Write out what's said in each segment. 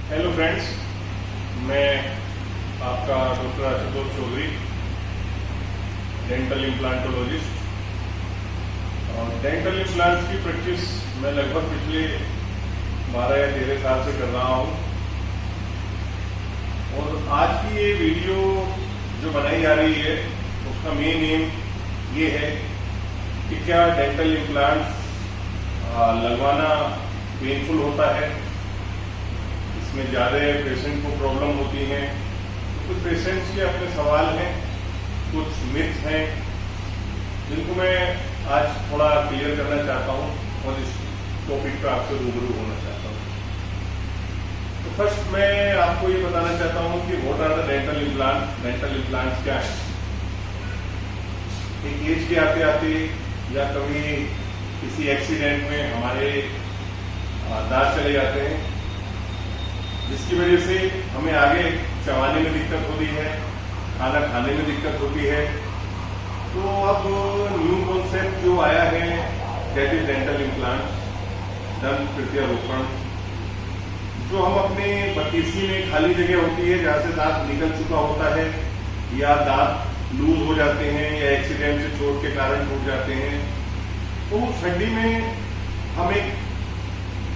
Hello friends, मैं आपका doctor Ashutosh Chaudhary, dental implantologist. और डेंटल इम्प्लांट्स की प्रैक्टिस मैं लगभग पिछले 12 या 13 साल से कर रहा हूँ। और आज की ये वीडियो जो बनाई जा रही है उसका मेन एम ये है कि क्या डेंटल इम्प्लांट्स लगवाना पेनफुल होता है, इसमें ज़्यादा पेशेंट को प्रॉब्लम होती है। कुछ पेशेंट्स के अपने सवाल हैं, कुछ मिथ्स हैं जिनको मैं आज थोड़ा क्लियर करना चाहता हूँ और इस टॉपिक पर आपसे रूबरू होना चाहता हूँ। तो फर्स्ट मैं आपको ये बताना चाहता हूँ कि what are the dental implants. Dental implants क्या है? एक एज के आते आते या कभी किसी एक्सीडेंट में हमारे दांत चले जाते हैं, जिसकी वजह से हमें आगे चबाने में दिक्कत होती है, खाना खाने में दिक्कत होती है। तो अब न्यू कॉन्सेप्ट जो आया है दैट इज डेंटल इम्प्लांट, दंत प्रत्यारोपण, जो हम अपने बत्तीसी में खाली जगह होती है जहाँ से दांत निकल चुका होता है या दांत लूज हो जाते हैं या एक्सीडेंट से चोट के कारण टूट जाते हैं, तो उस हड्डी में हम एक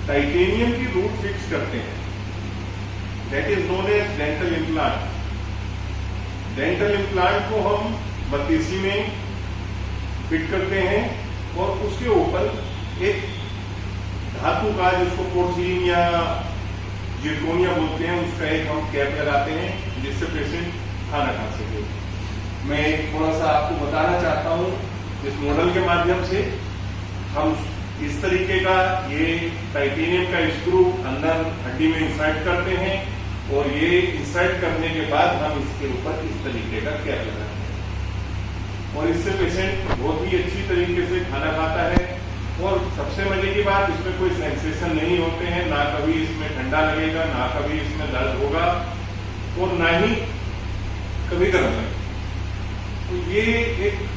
टाइटेनियम की रूट फिक्स करते हैं, that is known as dental implant. Dental implant को हम बत्तीसी में फिट करते हैं और उसके ऊपर एक धातु का, जिसको पोर्सिलिन या जिरकोनिया बोलते हैं, उसका एक हम कैप लगाते हैं जिससे पेशेंट खाना खा सके। मैं एक थोड़ा सा आपको बताना चाहता हूँ इस मॉडल के माध्यम से। हम इस तरीके का ये टाइटेनियम का स्क्रू अंदर हड्डी में इंसर्ट करते हैं और ये इंसर्ट करने के बाद हम इसके ऊपर इस तरीके का कैप लगाते हैं और इससे पेशेंट बहुत ही अच्छी तरीके से खाना खाता है। और सबसे मजे की बात, इसमें कोई सेंसेशन नहीं होते हैं, ना कभी इसमें ठंडा लगेगा, ना कभी इसमें दर्द होगा और ना ही कभी गर्म लगेगा। तो ये एक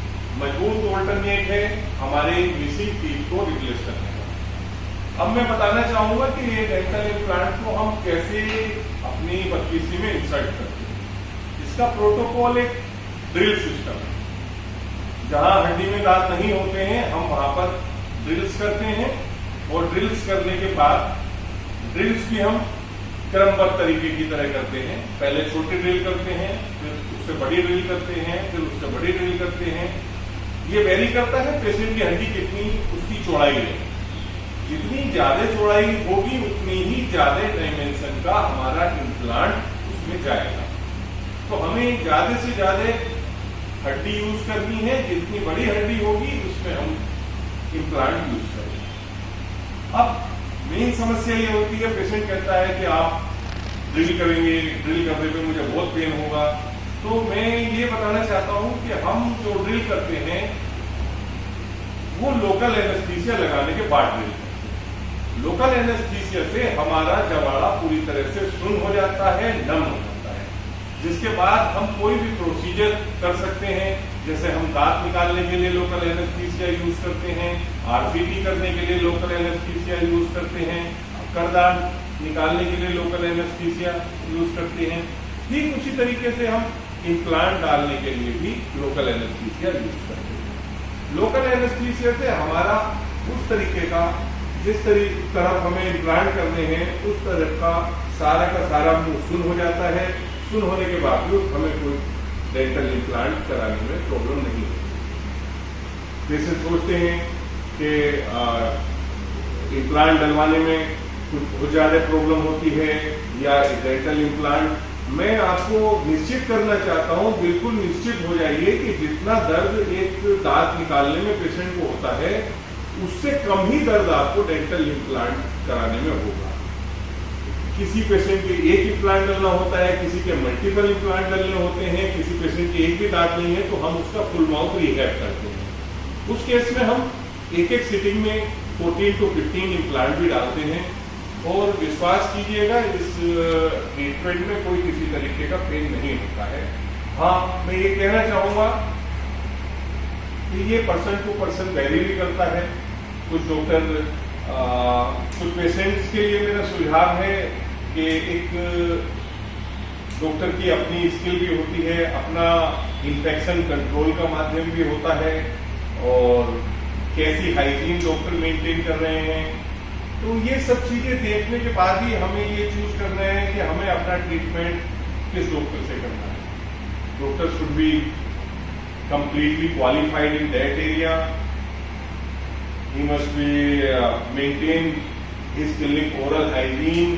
मजबूत ऑल्टरनेट है हमारे मिसिंग टीथ को रिप्लेस करने का। अब मैं बताना चाहूंगा कि ये डेंटल इम्प्लांट को हम कैसे अपनी बत्तीसी में इंसर्ट करते हैं। इसका प्रोटोकॉल एक ड्रिल सिस्टम है। जहां हड्डी में दांत नहीं होते हैं हम वहां पर ड्रिल्स करते हैं और ड्रिल्स करने के बाद ड्रिल्स भी हम क्रमबद्ध तरीके की तरह करते हैं। पहले छोटी ड्रिल करते हैं, फिर उससे बड़ी ड्रिल करते हैं, फिर उससे बड़ी ड्रिल करते हैं। ये वेरी करता है पेशेंट की हड्डी कितनी उसकी चौड़ाई है। जितनी ज्यादा चौड़ाई होगी उतनी ही ज्यादा डायमेंशन का हमारा इम्प्लांट उसमें जाएगा। तो हमें ज्यादा से ज्यादा हड्डी यूज करनी है, जितनी बड़ी हड्डी होगी उसमें हम इम्प्लांट यूज करेंगे। अब मेन समस्या ये होती है, पेशेंट कहता है कि आप ड्रिल करेंगे, ड्रिल करने पे मुझे बहुत पेन होगा। तो मैं ये बताना चाहता हूं कि हम जो ड्रिल करते हैं वो लोकल एनेस्थीसिया लगाने के बाद ड्रिल करते हैं। लोकल एनेस्थीसिया से हमारा जवाड़ा पूरी तरह से सुन्न हो जाता है, नम हो जाता है, जिसके बाद हम कोई भी प्रोसीजर कर सकते हैं। जैसे हम दांत निकालने के लिए लोकल एनेस्थीसिया यूज करते हैं, आरसीटी करने के लिए लोकल एनेस्थीसिया यूज करते हैं, करदांत निकालने के लिए लोकल एनेस्थीसिया यूज करते हैं। ठीक उसी तरीके से हम इम्प्लांट डालने के लिए भी लोकल एनेस्थीसिया यूज करते हैं। लोकल एनेस्थीसिया से हमारा उस तरीके का, जिस तरफ हमें इम्प्लांट करने हैं उस तरफ का सारा मुंह सुन्न हो जाता है। सुन्न होने के बावजूद हमें कोई डेंटल इम्प्लांट कराने में प्रॉब्लम नहीं होती। पेशेंट सोचते हैं कि इम्प्लांट डलवाने में कुछ बहुत ज्यादा प्रॉब्लम होती है या डेंटल इम्प्लांट। मैं आपको निश्चित करना चाहता हूं, बिल्कुल निश्चित हो जाइए कि जितना दर्द एक दांत निकालने में पेशेंट को होता है उससे कम ही दर्द आपको डेंटल इम्प्लांट कराने में होगा। किसी पेशेंट के एक इम्प्लांट डलना होता है, किसी के मल्टीपल इम्प्लांट डलने होते हैं, किसी पेशेंट के एक भी दांत नहीं है तो हम उसका फुल माउथ रिहैब करते हैं। उस केस में हम एक सिटिंग में 14 to 15 इम्प्लांट भी डालते हैं। और विश्वास कीजिएगा इस ट्रीटमेंट में कोई किसी तरीके का पेन नहीं होता है। हाँ, मैं ये कहना चाहूंगा कि ये पर्सन टू पर्सन वेरी भी करता है। कुछ डॉक्टर कुछ पेशेंट्स के लिए मेरा सुझाव है कि एक डॉक्टर की अपनी स्किल भी होती है, अपना इन्फेक्शन कंट्रोल का माध्यम भी होता है, और कैसी हाइजीन डॉक्टर मेंटेन कर रहे हैं। तो ये सब चीजें देखने के बाद ही हमें ये चूज करना है कि हमें अपना ट्रीटमेंट किस डॉक्टर से करना है। Doctor should be completely qualified in that area. He must be maintain his clinic oral hygiene.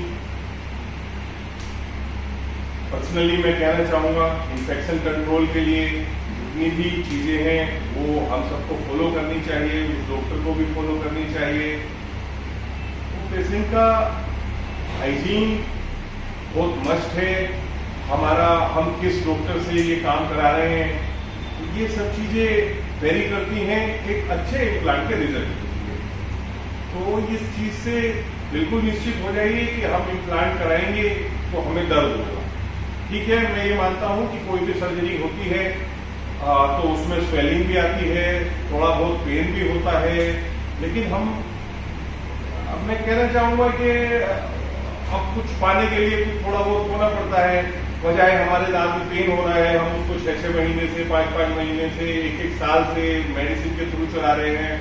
Personally मैं कहना चाहूँगा, इन्फेक्शन कंट्रोल के लिए जितनी भी चीज़ें हैं वो हम सबको फॉलो करनी चाहिए, उस डॉक्टर को भी फॉलो करनी चाहिए। तो पेशेंट का हाइजीन बहुत मस्ट है। हम किस डॉक्टर से ये काम करा रहे हैं, ये सब चीज़ें वेरी करती हैं एक अच्छे इम्प्लांट के रिजल्ट के लिए। तो इस चीज़ से बिल्कुल निश्चित हो जाइए कि हम इम्प्लांट कराएंगे तो हमें दर्द होगा। ठीक है, मैं ये मानता हूँ कि कोई भी सर्जरी होती है तो उसमें स्वेलिंग भी आती है, थोड़ा बहुत पेन भी होता है, लेकिन अब मैं कहना चाहूँगा कि अब कुछ पाने के लिए कुछ थोड़ा बहुत होना पड़ता है। बजाय हमारे दांत में पेन हो रहा है, हम उसको 6-6 महीने से 5-5 महीने से 1-1 साल से मेडिसिन के थ्रू चला रहे हैं।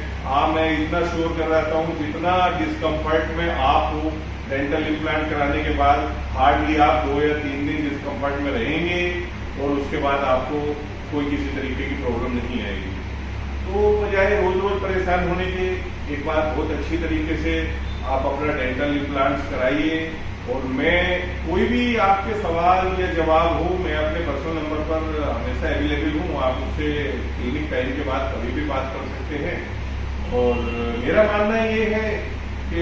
मैं इतना श्योर कर रहा हूँ, जितना डिस्कम्फर्ट में आप हो डेंटल इम्प्लांट कराने के बाद, हार्डली आप 2 या 3 दिन डिस्कम्फर्ट में रहेंगे और उसके बाद आपको कोई किसी तरीके की प्रॉब्लम नहीं आएगी। तो बजाय रोज रोज परेशान होने के, एक बार बहुत अच्छी तरीके से आप अपना डेंटल इम्प्लांट्स कराइए। और मैं कोई भी आपके सवाल या जवाब हो, मैं अपने पर्सनल नंबर पर हमेशा अवेलेबल हूँ। आप मुझसे क्लिनिक टाइम के बाद कभी भी बात कर सकते हैं। और मेरा मानना ये है कि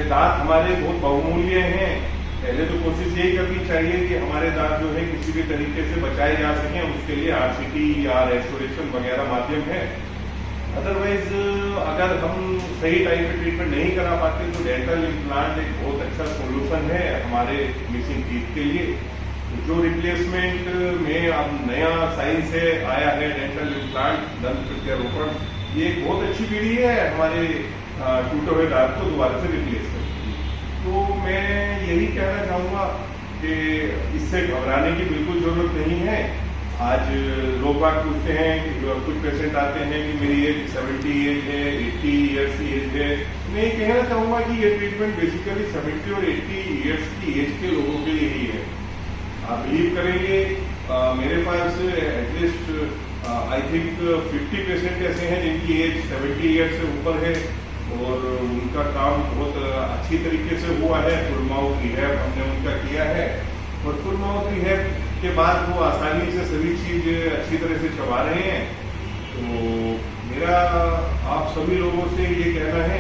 दांत हमारे बहुत बहुमूल्य हैं। पहले तो कोशिश यही करनी चाहिए कि हमारे दांत जो है किसी भी तरीके से बचाए जा सकें, उसके लिए RCT या रेस्टोरेशन वगैरह माध्यम है। अदरवाइज अगर हम सही टाइम पे ट्रीटमेंट नहीं करा पाते तो डेंटल इम्प्लांट एक बहुत अच्छा सोल्यूशन है हमारे मिसिंग टीथ के लिए। जो रिप्लेसमेंट में अब नया साइंस है आया है, डेंटल इम्प्लांट दंत प्रत्यारोपण, ये एक बहुत अच्छी विधि है हमारे टूटे हुए दांत को दोबारा से रिप्लेस करने की। तो मैं यही कहना चाहूँगा कि इससे घबराने की बिल्कुल जरूरत नहीं है। आज लोग बात पूछते हैं कि कुछ पेशेंट आते हैं कि मेरी एज 70 एज है, 80 ईयर्स की एज है। मैं ये कहना चाहूँगा कि ये ट्रीटमेंट बेसिकली 70 और 80 ईयर्स की एज के लोगों के लिए ही है। आप बिलीव करेंगे, मेरे पास एटलीस्ट आई थिंक 50 पेशेंट ऐसे हैं जिनकी एज 70 ईयर्स से ऊपर है और उनका काम बहुत अच्छी तरीके से हुआ है। फुल माउथ रिहैब हमने उनका किया है और फुल माउथ रिहैब के बाद वो आसानी से सभी चीज अच्छी तरह से चबा रहे हैं। तो मेरा आप सभी लोगों से ये कहना है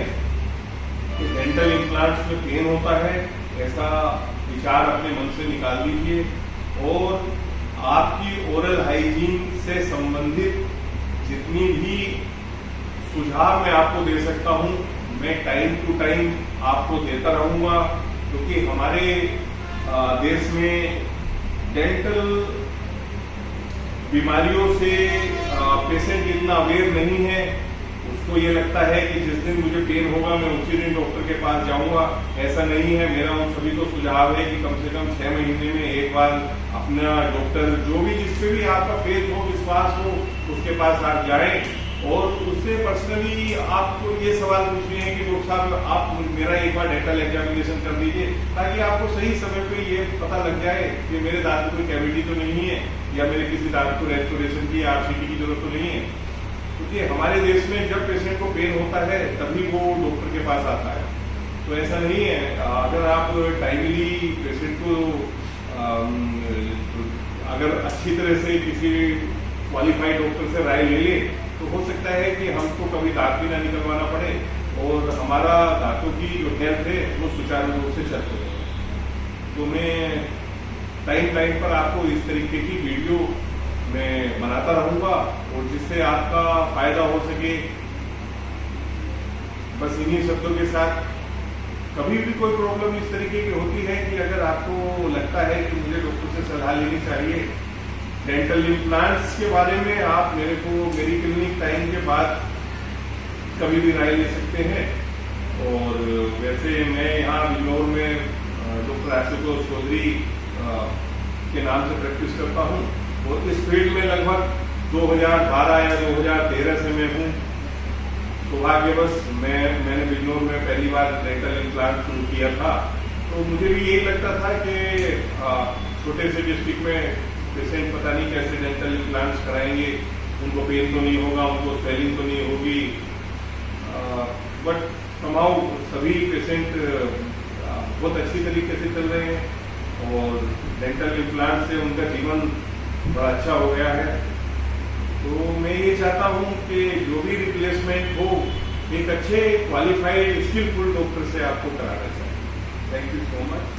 कि डेंटल इम्प्लांट्स में पेन होता है, ऐसा विचार अपने मन से निकाल लीजिए और आपकी ओरल हाइजीन से संबंधित जितनी भी सुझाव मैं आपको दे सकता हूँ, मैं टाइम टू टाइम आपको देता रहूंगा, क्योंकि हमारे देश में डेंटल बीमारियों से पेशेंट इतना अवेयर नहीं है। उसको ये लगता है कि जिस दिन मुझे पेन होगा मैं उसी दिन डॉक्टर के पास जाऊंगा। ऐसा नहीं है। मेरा उन सभी को सुझाव है कि कम से कम 6 महीने में एक बार अपना डॉक्टर जो भी जिस पे भी आपका फेथ हो, विश्वास हो, उसके पास आप जाएं और उससे पर्सनली आपको ये सवाल पूछने हैं कि डॉक्टर साहब आप मेरा एक बार डेंटल एग्जामिनेशन कर दीजिए, ताकि आपको सही समय पे ये पता लग जाए कि मेरे दांत में कोई कैविटी तो नहीं है या मेरे किसी दांत को रेस्टोरेशन की RCT की जरूरत तो नहीं है। क्योंकि हमारे देश में जब पेशेंट को पेन होता है तभी वो डॉक्टर के पास आता है। तो ऐसा नहीं है। अगर आप टाइमली पेशेंट को अगर अच्छी तरह से किसी क्वालिफाइड डॉक्टर से राय ले ले तो हो सकता है कि हमको कभी दांत भी ना निकलवाना पड़े और हमारा दांतों की जो हेल्थ है वो सुचारू रूप से चलते रहे। तो मैं टाइम पर आपको इस तरीके की वीडियो मैं बनाता रहूंगा और जिससे आपका फायदा हो सके। बस इन्हीं शब्दों के साथ, कभी भी कोई प्रॉब्लम इस तरीके की होती है कि अगर आपको लगता है कि मुझे डॉक्टर से सलाह लेनी चाहिए डेंटल इम्प्लांट्स के बारे में, आप मेरे को मेरी क्लिनिक टाइम के बाद कभी भी राय ले सकते हैं। और वैसे मैं यहाँ बिजनौर में डॉक्टर आशुतोष चौधरी के नाम से प्रैक्टिस करता हूँ और इस फील्ड में लगभग 2012 या 2013 से मैं हूँ। सौभाग्यवश मैंने बिजनौर में पहली बार डेंटल इम्प्लांट शुरू किया था, तो मुझे भी यही लगता था कि छोटे से डिस्ट्रिक्ट में पेशेंट पता नहीं कैसे डेंटल इम्प्लांट्स कराएंगे, उनको पेन तो नहीं होगा, उनको स्वेलिंग तो नहीं होगी, बट समाउ सभी पेशेंट बहुत अच्छी तरीके से चल रहे हैं और डेंटल इम्प्लांट से उनका जीवन बड़ा अच्छा हो गया है। तो मैं ये चाहता हूँ कि जो भी रिप्लेसमेंट हो एक अच्छे क्वालिफाइड स्किलफुल डॉक्टर से आपको कराना चाहिए। Thank you so much.